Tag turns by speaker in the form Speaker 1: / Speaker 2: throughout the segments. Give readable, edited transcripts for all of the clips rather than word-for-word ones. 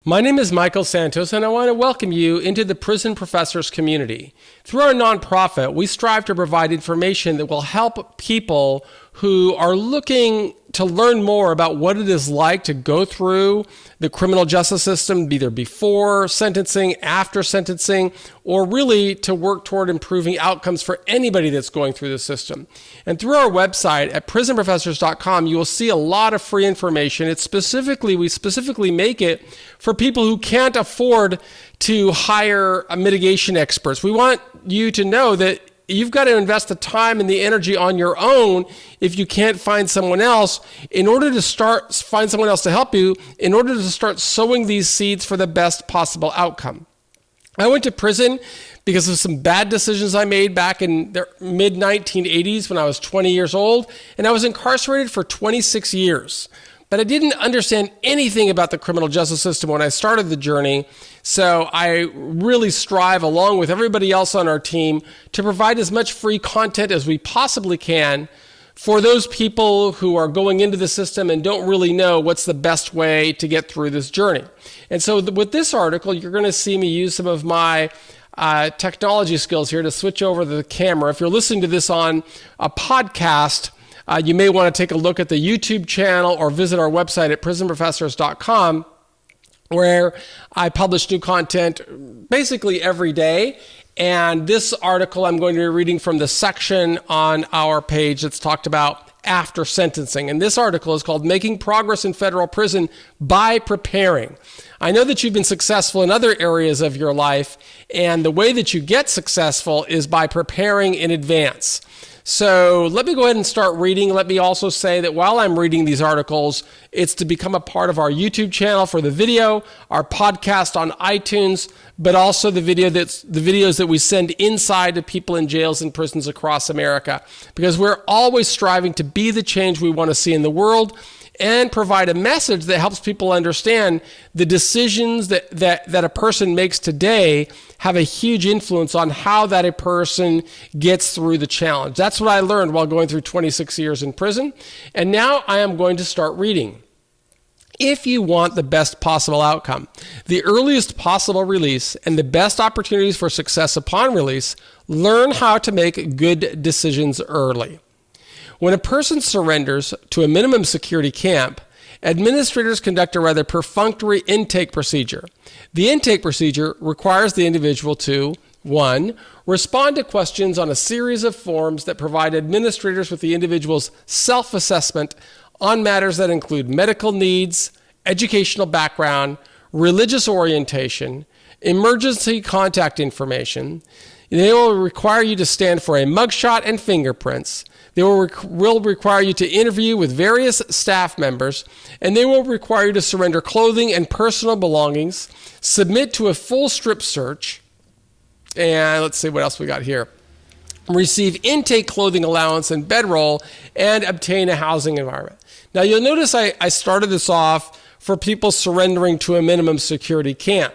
Speaker 1: My name is Michael Santos, and I want to welcome you into the Prison Professors community. Through our nonprofit, we strive to provide information that will help people who are looking to learn more about what it is like to go through the criminal justice system, either before sentencing, after sentencing, or really to work toward improving outcomes for anybody that's going through the system. And through our website at prisonprofessors.com, you will see a lot of free information. We specifically make it for people who can't afford to hire mitigation experts. We want you to know that you've got to invest the time and the energy on your own if you can't find someone else in order to find someone else to help you in order to start sowing these seeds for the best possible outcome. I went to prison because of some bad decisions I made back in the mid-1980s when I was 20 years old, and I was incarcerated for 26 years. But I didn't understand anything about the criminal justice system when I started the journey, so I really strive, along with everybody else on our team, to provide as much free content as we possibly can for those people who are going into the system and don't really know what's the best way to get through this journey. And so with this article, you're going to see me use some of my technology skills here to switch over the camera. If you're listening to this on a podcast, you may want to take a look at the YouTube channel or visit our website at prisonprofessors.com, where I publish new content basically every day. And this article I'm going to be reading from the section on our page that's talked about after sentencing. And this article is called Making Progress in Federal Prison by Preparing. I know that you've been successful in other areas of your life, and the way that you get successful is by preparing in advance. So let me go ahead and start reading. Let me also say that while I'm reading these articles, it's to become a part of our YouTube channel for the video, our podcast on iTunes, but also the videos that we inside to people in jails and prisons across America, because we're always striving to be the change we want to see in the world and provide a message that helps people understand the decisions that a person makes today have a huge influence on how that a person gets through the challenge. That's what I learned while going through 26 years in prison. And now I am going to start reading. If you want the best possible outcome, the earliest possible release, and the best opportunities for success upon release, learn how to make good decisions early. When a person surrenders to a minimum security camp, administrators conduct a rather perfunctory intake procedure. The intake procedure requires the individual to 1. Respond to questions on a series of forms that provide administrators with the individual's self-assessment on matters that include medical needs, educational background, religious orientation, emergency contact information. They will require you to stand for a mugshot and fingerprints. They will require you to interview with various staff members, and they will require you to surrender clothing and personal belongings, submit to a full strip search, and let's see what else we got here. Receive intake clothing allowance and bedroll, and obtain a housing environment. Now you'll notice I started this off for people surrendering to a minimum security camp.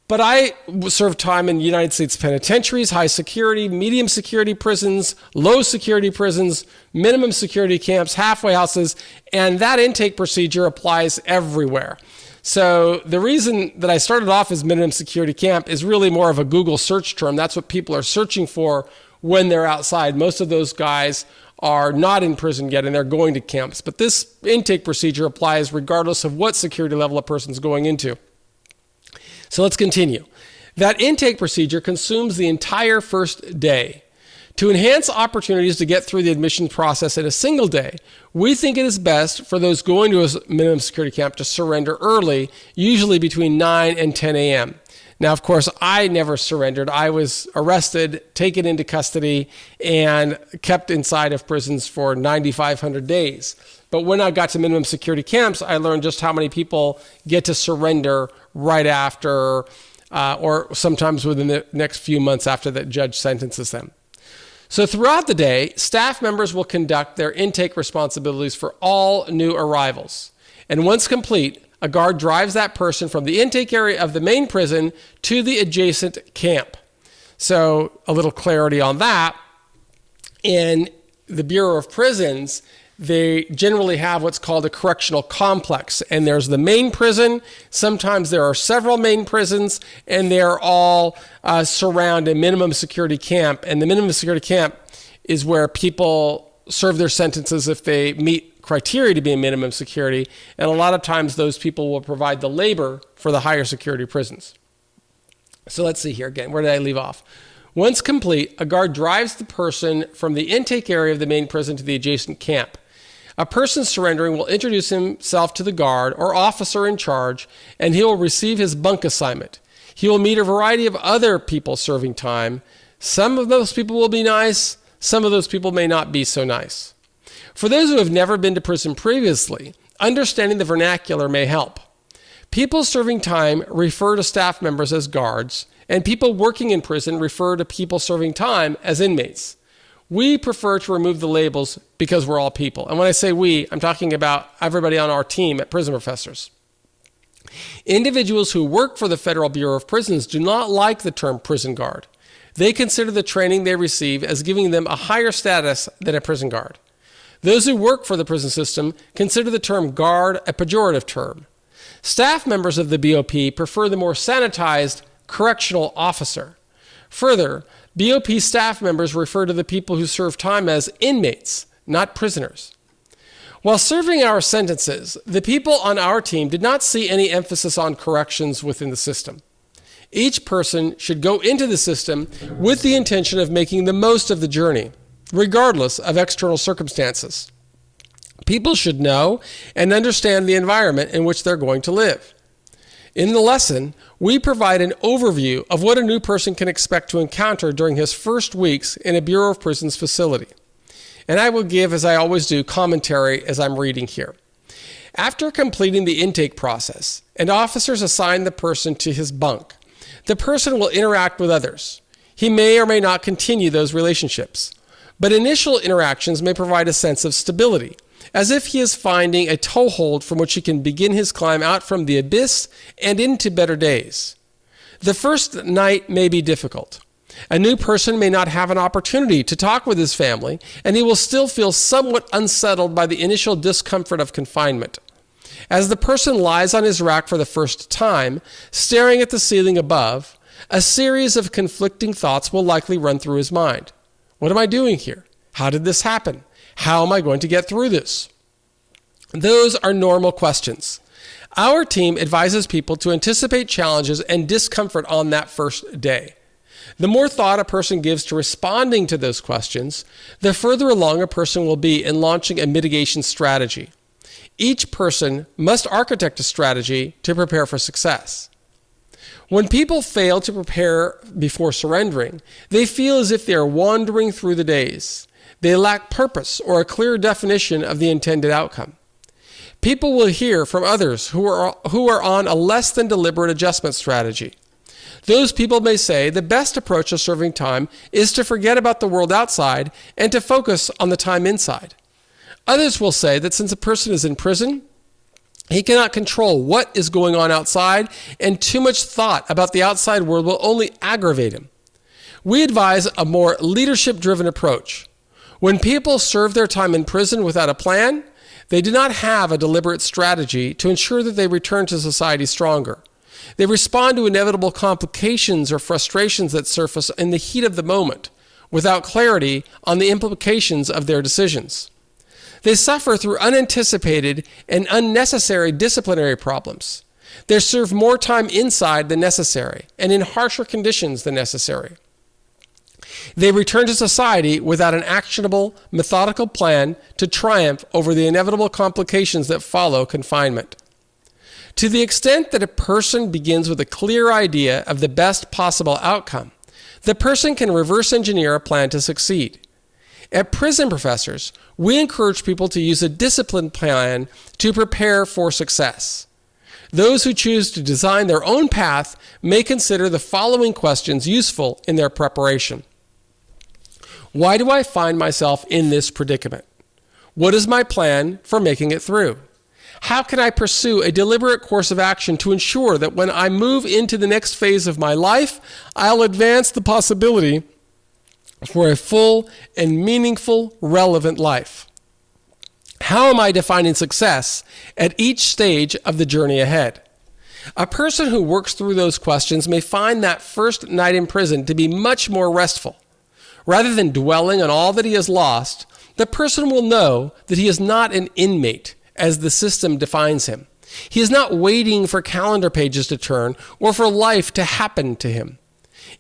Speaker 1: But I served time in United States penitentiaries, high security, medium security prisons, low security prisons, minimum security camps, halfway houses, and that intake procedure applies everywhere. So the reason that I started off as minimum security camp is really more of a Google search term. That's what people are searching for when they're outside. Most of those guys are not in prison yet and they're going to camps. But this intake procedure applies regardless of what security level a person's going into. So let's continue. That intake procedure consumes the entire first day. To enhance opportunities to get through the admissions process in a single day, we think it is best for those going to a minimum security camp to surrender early, usually between 9 and 10 a.m. Now, of course, I never surrendered. I was arrested, taken into custody, and kept inside of prisons for 9,500 days. But when I got to minimum security camps, I learned just how many people get to surrender right after, or sometimes within the next few months after the judge sentences them. So throughout the day, staff members will conduct their intake responsibilities for all new arrivals. And once complete, a guard drives that person from the intake area of the main prison to the adjacent camp. So a little clarity on that. In the Bureau of Prisons, they generally have what's called a correctional complex. And there's the main prison. Sometimes there are several main prisons, and they're all surround a minimum security camp. And the minimum security camp is where people serve their sentences if they meet criteria to be in minimum security. And a lot of times those people will provide the labor for the higher security prisons. So let's see here again. Where did I leave off? Once complete, a guard drives the person from the intake area of the main prison to the adjacent camp. A person surrendering will introduce himself to the guard or officer in charge, and he will receive his bunk assignment. He will meet a variety of other people serving time. Some of those people will be nice. Some of those people may not be so nice. For those who have never been to prison previously, understanding the vernacular may help. People serving time refer to staff members as guards, and people working in prison refer to people serving time as inmates. We prefer to remove the labels because we're all people. And when I say we, I'm talking about everybody on our team at Prison Professors. Individuals who work for the Federal Bureau of Prisons do not like the term prison guard. They consider the training they receive as giving them a higher status than a prison guard. Those who work for the prison system consider the term guard a pejorative term. Staff members of the BOP prefer the more sanitized correctional officer. Further, BOP staff members refer to the people who serve time as inmates, not prisoners. While serving our sentences, the people on our team did not see any emphasis on corrections within the system. Each person should go into the system with the intention of making the most of the journey, regardless of external circumstances. People should know and understand the environment in which they're going to live. In the lesson, we provide an overview of what a new person can expect to encounter during his first weeks in a Bureau of Prisons facility. And I will give, as I always do, commentary as I'm reading here. After completing the intake process and officers assign the person to his bunk, the person will interact with others. He may or may not continue those relationships, but initial interactions may provide a sense of stability, as if he is finding a toehold from which he can begin his climb out from the abyss and into better days. The first night may be difficult. A new person may not have an opportunity to talk with his family, and he will still feel somewhat unsettled by the initial discomfort of confinement. As the person lies on his rack for the first time, staring at the ceiling above, a series of conflicting thoughts will likely run through his mind. What am I doing here? How did this happen? How am I going to get through this? Those are normal questions. Our team advises people to anticipate challenges and discomfort on that first day. The more thought a person gives to responding to those questions, the further along a person will be in launching a mitigation strategy. Each person must architect a strategy to prepare for success. When people fail to prepare before surrendering, they feel as if they are wandering through the days. They lack purpose or a clear definition of the intended outcome. People will hear from others who are on a less than deliberate adjustment strategy. Those people may say the best approach to serving time is to forget about the world outside and to focus on the time inside. Others will say that since a person is in prison, he cannot control what is going on outside, and too much thought about the outside world will only aggravate him. We advise a more leadership-driven approach. When people serve their time in prison without a plan, they do not have a deliberate strategy to ensure that they return to society stronger. They respond to inevitable complications or frustrations that surface in the heat of the moment, without clarity on the implications of their decisions. They suffer through unanticipated and unnecessary disciplinary problems. They serve more time inside than necessary and in harsher conditions than necessary. They return to society without an actionable, methodical plan to triumph over the inevitable complications that follow confinement. To the extent that a person begins with a clear idea of the best possible outcome, the person can reverse engineer a plan to succeed. At Prison Professors, we encourage people to use a disciplined plan to prepare for success. Those who choose to design their own path may consider the following questions useful in their preparation. Why do I find myself in this predicament? What is my plan for making it through? How can I pursue a deliberate course of action to ensure that when I move into the next phase of my life, I'll advance the possibility for a full and meaningful, relevant life? How am I defining success at each stage of the journey ahead? A person who works through those questions may find that first night in prison to be much more restful. Rather than dwelling on all that he has lost, the person will know that he is not an inmate, as the system defines him. He is not waiting for calendar pages to turn or for life to happen to him.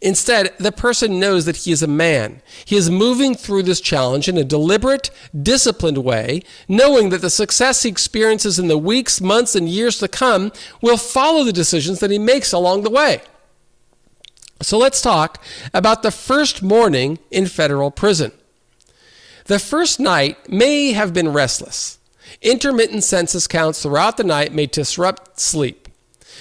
Speaker 1: Instead, the person knows that he is a man. He is moving through this challenge in a deliberate, disciplined way, knowing that the success he experiences in the weeks, months, and years to come will follow the decisions that he makes along the way. So let's talk about the first morning in federal prison. The first night may have been restless. Intermittent census counts throughout the night may disrupt sleep.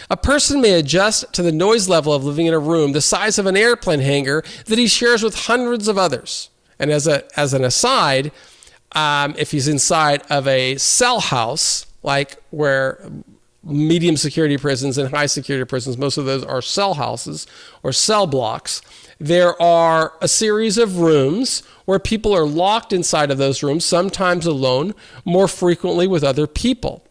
Speaker 1: A person may adjust to the noise level of living in a room the size of an airplane hangar that he shares with hundreds of others. And as an aside, if he's inside of a cell house, like where medium security prisons and high security prisons, most of those are cell houses or cell blocks, there are a series of rooms where people are locked inside of those rooms, sometimes alone, more frequently with other people.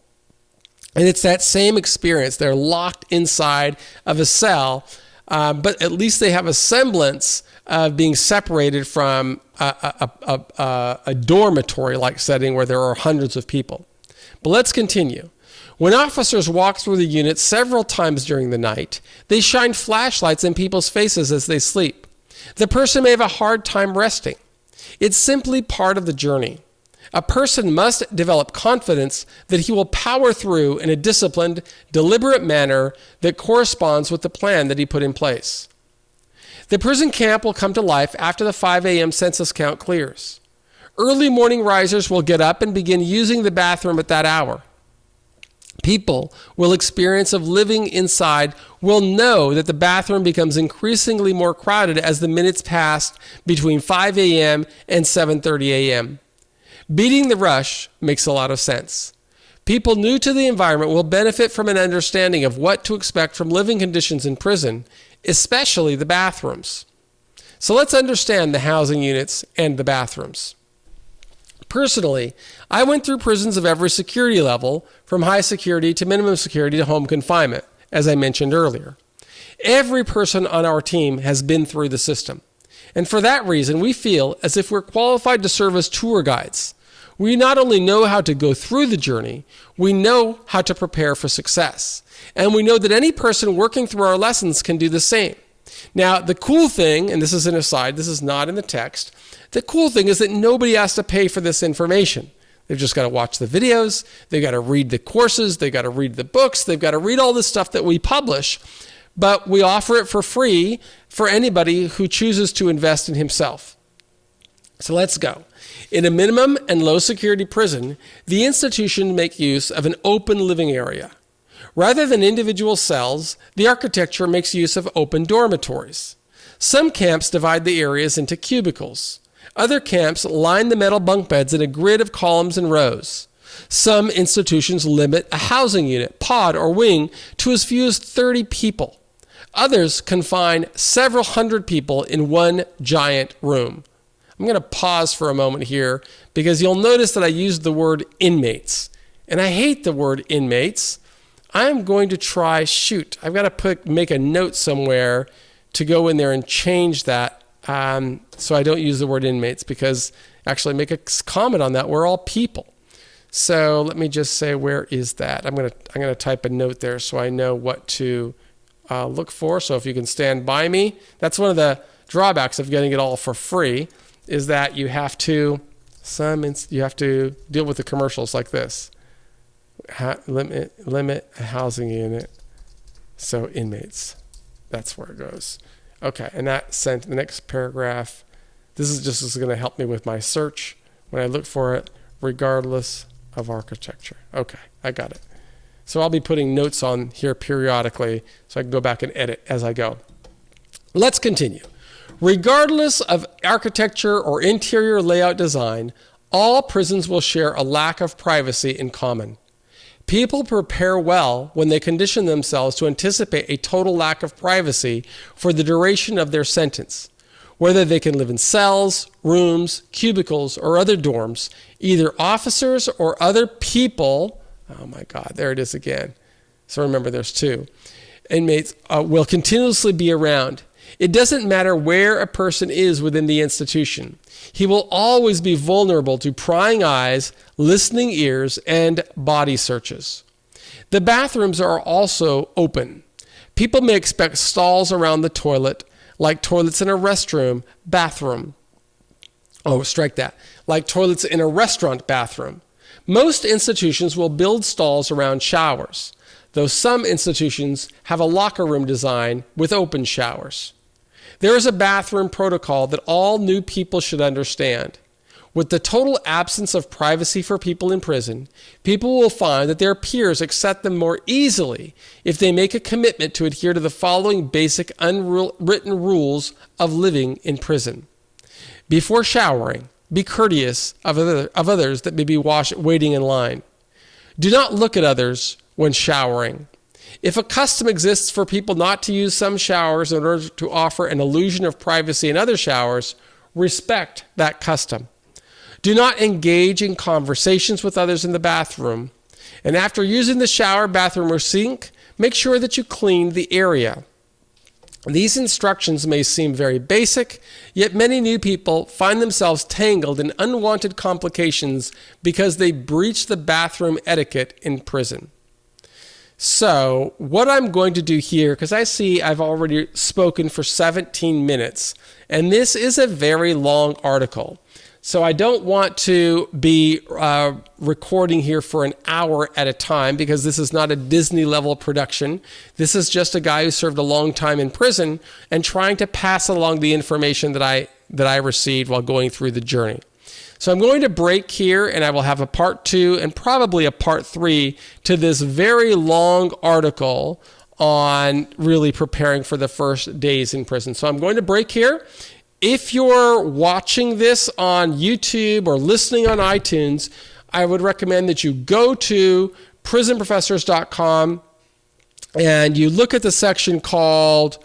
Speaker 1: And it's that same experience. They're locked inside of a cell, but at least they have a semblance of being separated from a dormitory-like setting where there are hundreds of people. But let's continue. When officers walk through the unit several times during the night, they shine flashlights in people's faces as they sleep. The person may have a hard time resting. It's simply part of the journey. A person must develop confidence that he will power through in a disciplined, deliberate manner that corresponds with the plan that he put in place. The prison camp will come to life after the 5 a.m. census count clears. Early morning risers will get up and begin using the bathroom at that hour. People will experience of living inside will know that the bathroom becomes increasingly more crowded as the minutes pass between 5 a.m. and 7:30 a.m. Beating the rush makes a lot of sense. People new to the environment will benefit from an understanding of what to expect from living conditions in prison, especially the bathrooms. So let's understand the housing units and the bathrooms. Personally, I went through prisons of every security level, from high security to minimum security to home confinement, as I mentioned earlier. Every person on our team has been through the system. And for that reason, we feel as if we're qualified to serve as tour guides. We not only know how to go through the journey, we know how to prepare for success. And we know that any person working through our lessons can do the same. Now, the cool thing, and this is an aside, this is not in the text, the cool thing is that nobody has to pay for this information. They've just got to watch the videos, they've got to read the courses, they've got to read the books, they've got to read all the stuff that we publish, but we offer it for free for anybody who chooses to invest in himself. So let's go. In a minimum and low security prison, the institution makes use of an open living area. Rather than individual cells, the architecture makes use of open dormitories. Some camps divide the areas into cubicles. Other camps line the metal bunk beds in a grid of columns and rows. Some institutions limit a housing unit, pod, or wing to as few as 30 people. Others confine several hundred people in one giant room. I'm going to pause for a moment here because you'll notice that I used the word inmates. And I hate the word inmates. I'm going to try, I've got to make a note somewhere to go in there and change that so I don't use the word inmates, because actually make a comment on that. We're all people. So let me just say, where is that? I'm going to type a note there so I know what to look for. So if you can stand by me, that's one of the drawbacks of getting it all for free, is that you have to deal with the commercials like this. Limit a housing unit. So inmates, that's where it goes. Okay, and that sent the next paragraph. This is going to help me with my search when I look for it, regardless of architecture. Okay, I got it. So I'll be putting notes on here periodically so I can go back and edit as I go. Let's continue. Regardless of architecture or interior layout design, all prisons will share a lack of privacy in common. People prepare well when they condition themselves to anticipate a total lack of privacy for the duration of their sentence. whether they can live in cells, rooms, cubicles, or other dorms. Either officers or other people, oh my God, there it is again. So remember, there's two. Inmates will continuously be around. It doesn't matter where a person is within the institution. He will always be vulnerable to prying eyes, listening ears, and body searches. The bathrooms are also open. People may expect stalls around the toilet, like toilets in a restroom, bathroom. Oh, strike that. Like toilets in a restaurant bathroom. Most institutions will build stalls around showers, though some institutions have a locker room design with open showers. There is a bathroom protocol that all new people should understand. With the total absence of privacy for people in prison, people will find that their peers accept them more easily if they make a commitment to adhere to the following basic unwritten rules of living in prison. Before showering, be courteous of others that may be waiting in line. Do not look at others when showering. If a custom exists for people not to use some showers in order to offer an illusion of privacy in other showers, respect that custom. Do not engage in conversations with others in the bathroom. And after using the shower, bathroom, or sink, make sure that you clean the area. These instructions may seem very basic, yet many new people find themselves tangled in unwanted complications because they breach the bathroom etiquette in prison. So what I'm going to do here, because I see I've already spoken for 17 minutes, and this is a very long article. So I don't want to be recording here for an hour at a time, because this is not a Disney level production. This is just a guy who served a long time in prison and trying to pass along the information that I received while going through the journey. So I'm going to break here, and I will have a part 2 and probably a part 3 to this very long article on really preparing for the first days in prison. So I'm going to break here. If you're watching this on YouTube or listening on iTunes, I would recommend that you go to prisonprofessors.com and you look at the section called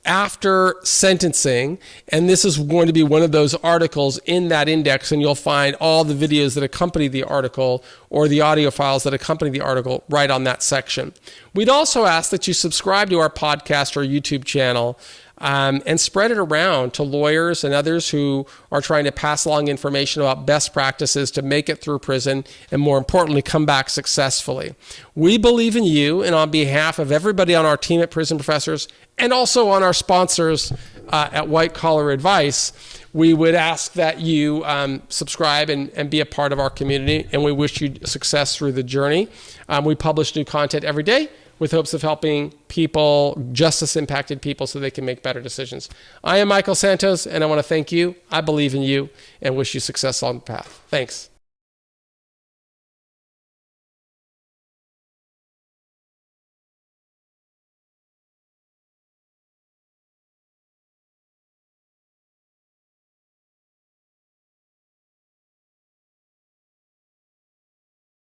Speaker 1: After Sentencing, and this is going to be one of those articles in that index, and you'll find all the videos that accompany the article or the audio files that accompany the article right on that section. We'd also ask that you subscribe to our podcast or YouTube channel and spread it around to lawyers and others who are trying to pass along information about best practices to make it through prison and, more importantly, come back successfully. We believe in you, and on behalf of everybody on our team at Prison Professors and also on our sponsors at White Collar Advice, we would ask that you subscribe and be a part of our community, and we wish you success through the journey. We publish new content every day with hopes of helping people, justice-impacted people, so they can make better decisions. I am Michael Santos, and I want to thank you. I believe in you and wish you success on the path. Thanks.